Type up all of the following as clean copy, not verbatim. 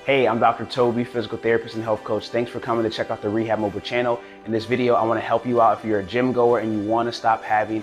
Hey, I'm Dr. Toby, physical therapist and health coach. Thanks for coming to check out the Rehab mobile channel. In this video, I want to help you out if you're a gym goer and you want to stop having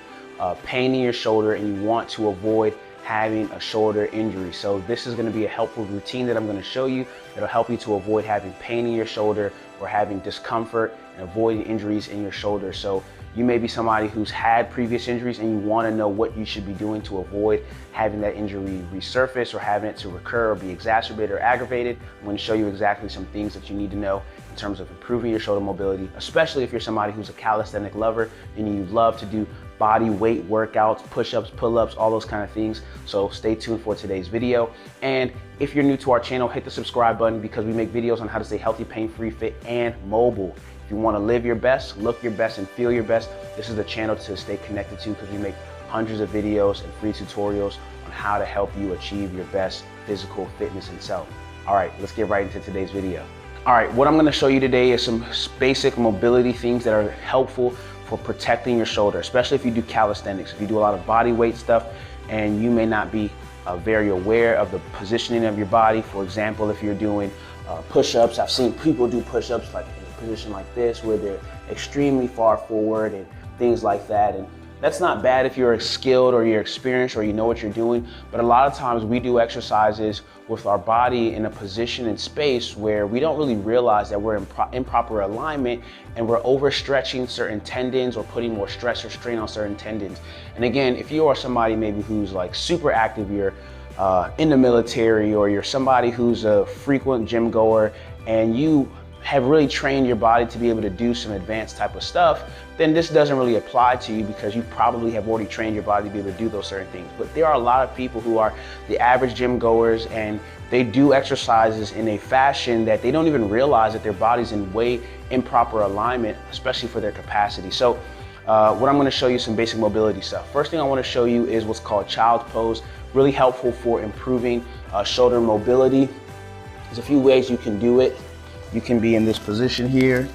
pain in your shoulder and you want to avoid having a shoulder injury. So this is going to be a helpful routine that I'm going to show you that'll help you to avoid having pain in your shoulder or having discomfort and avoiding injuries in your shoulder. So you may be somebody who's had previous injuries and you want to know what you should be doing to avoid having that injury resurface or having it to recur or be exacerbated or aggravated. I'm going to show you exactly some things that you need to know in terms of improving your shoulder mobility, especially if you're somebody who's a calisthenic lover and you love to do body weight workouts, push-ups, pull-ups, all those kind of things. So stay tuned for today's video. And if you're new to our channel, hit the subscribe button because we make videos on how to stay healthy, pain-free, fit, and mobile. If you want to live your best, look your best, and feel your best, this is the channel to stay connected to because we make hundreds of videos and free tutorials on how to help you achieve your best physical fitness and self. All right, let's get right into today's video. All right, what I'm going to show you today is some basic mobility things that are helpful for protecting your shoulder, especially if you do calisthenics, if you do a lot of body weight stuff and you may not be very aware of the positioning of your body. For example, if you're doing push-ups, I've seen people do push-ups like in a position like this where they're extremely far forward and things like that. And that's not bad if you're skilled or you're experienced or you know what you're doing, but a lot of times we do exercises with our body in a position in space where we don't really realize that we're in improper alignment and we're overstretching certain tendons or putting more stress or strain on certain tendons. And again, if you are somebody maybe who's like super active, you're in the military, or you're somebody who's a frequent gym goer and you have really trained your body to be able to do some advanced type of stuff, then this doesn't really apply to you because you probably have already trained your body to be able to do those certain things. But there are a lot of people who are the average gym goers and they do exercises in a fashion that they don't even realize that their body's in way improper alignment, especially for their capacity. So what I'm going to show you some basic mobility stuff. First thing I want to show you is what's called child's pose, really helpful for improving shoulder mobility. There's a few ways you can do it. You can be in this position here.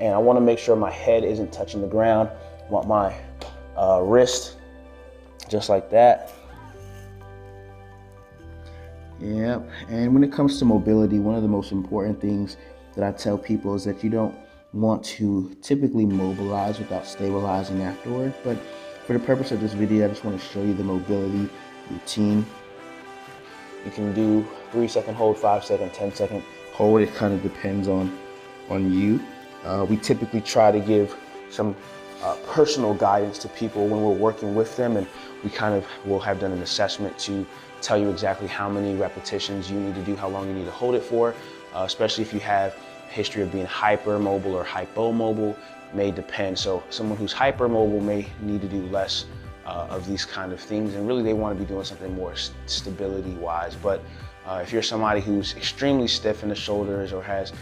And I want to make sure my head isn't touching the ground. I want my wrist just like that. Yep. And when it comes to mobility, one of the most important things that I tell people is that you don't want to typically mobilize without stabilizing afterward. But for the purpose of this video, I just want to show you the mobility routine. You can do 3-second hold, 5-second, 10-second hold. It kind of depends on you. We typically try to give some personal guidance to people when we're working with them, and we kind of will have done an assessment to tell you exactly how many repetitions you need to do, how long you need to hold it for, especially if you have a history of being hypermobile or hypomobile, may depend. So someone who's hypermobile may need to do less of these kind of things, and really they want to be doing something more stability wise. But if you're somebody who's extremely stiff in the shoulders or has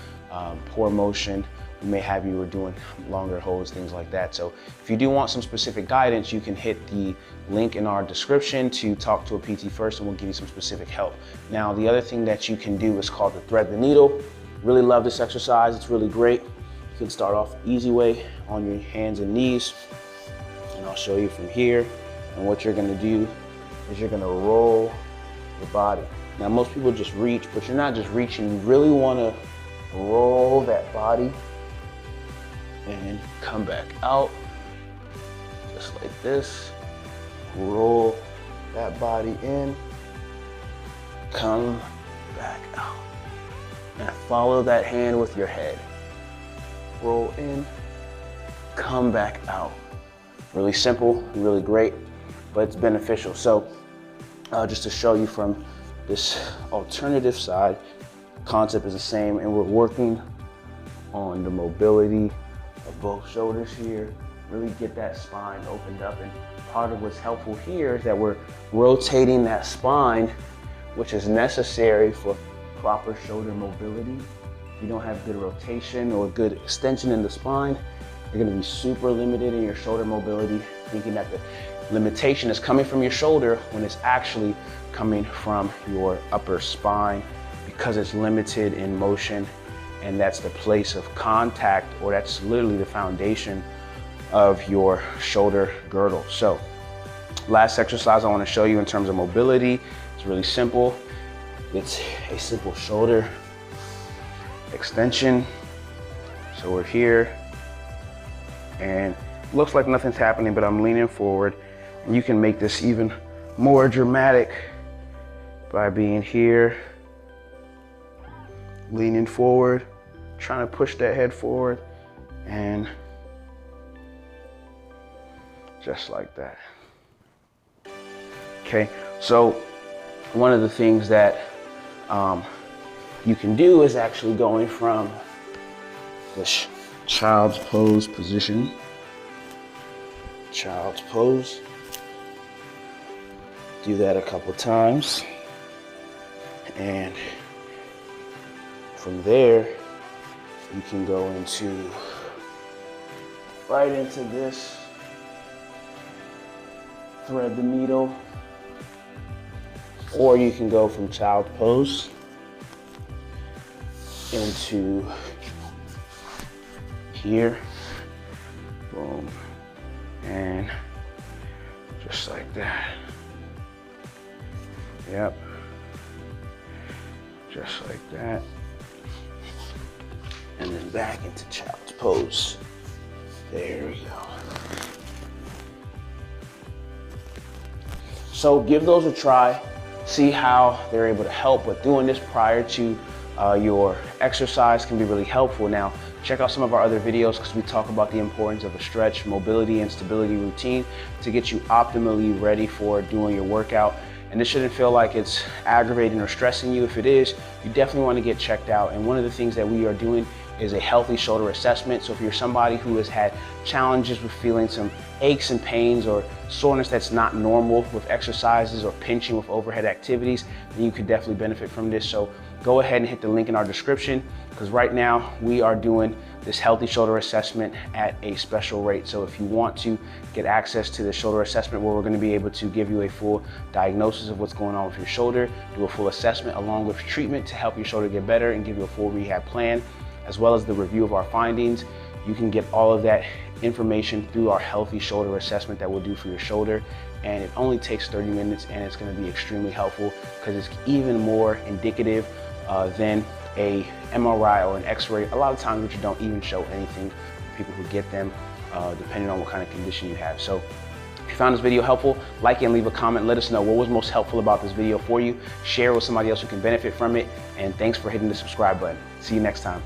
poor motion, we may have you doing longer holds, things like that. So if you do want some specific guidance, you can hit the link in our description to talk to a PT first, and we'll give you some specific help. Now, the other thing that you can do is called the thread the needle. Really love this exercise. It's really great. You can start off easy way on your hands and knees, and I'll show you from here. And what you're gonna do is you're gonna roll your body. Now, most people just reach, but you're not just reaching. You really wanna roll that body and come back out, just like this. Roll that body in, come back out. And follow that hand with your head. Roll in, come back out. Really simple, really great, but it's beneficial. So just to show you from this alternative side, the concept is the same, and we're working on the mobility of both shoulders here. Really get that spine opened up, and part of what's helpful here is that we're rotating that spine, which is necessary for proper shoulder mobility. If you don't have good rotation or good extension in the spine, you're gonna be super limited in your shoulder mobility, thinking that the limitation is coming from your shoulder when it's actually coming from your upper spine because it's limited in motion, and that's the place of contact, or that's literally the foundation of your shoulder girdle. So last exercise I want to show you in terms of mobility It's really simple. It's a simple shoulder extension. So we're here, and it looks like nothing's happening, but I'm leaning forward. And you can make this even more dramatic by being here, leaning forward, trying to push that head forward, and just like that. Okay, so one of the things that you can do is actually going from this child's pose position, child's pose. Do that a couple times, and from there you can go right into this, thread the needle, or you can go from child pose into here, boom, and just like that. Yep, just like that. And then back into child's pose. There we go. So give those a try. See how they're able to help, but doing this prior to your exercise can be really helpful. Now, check out some of our other videos because we talk about the importance of a stretch, mobility, and stability routine to get you optimally ready for doing your workout. And this shouldn't feel like it's aggravating or stressing you. If it is, you definitely want to get checked out. And one of the things that we are doing is a healthy shoulder assessment. So if you're somebody who has had challenges with feeling some aches and pains or soreness that's not normal with exercises or pinching with overhead activities, then you could definitely benefit from this. So go ahead and hit the link in our description, because right now we are doing this healthy shoulder assessment at a special rate. So if you want to get access to the shoulder assessment, where we're going to be able to give you a full diagnosis of what's going on with your shoulder, do a full assessment along with treatment to help your shoulder get better and give you a full rehab plan, as well as the review of our findings, you can get all of that information through our healthy shoulder assessment that we'll do for your shoulder. And it only takes 30 minutes, and it's going to be extremely helpful because it's even more indicative than a MRI or an X-ray, a lot of times which don't even show anything for people who get them, depending on what kind of condition you have. So if you found this video helpful, like it and leave a comment. Let us know what was most helpful about this video for you. Share with somebody else who can benefit from it. And thanks for hitting the subscribe button. See you next time.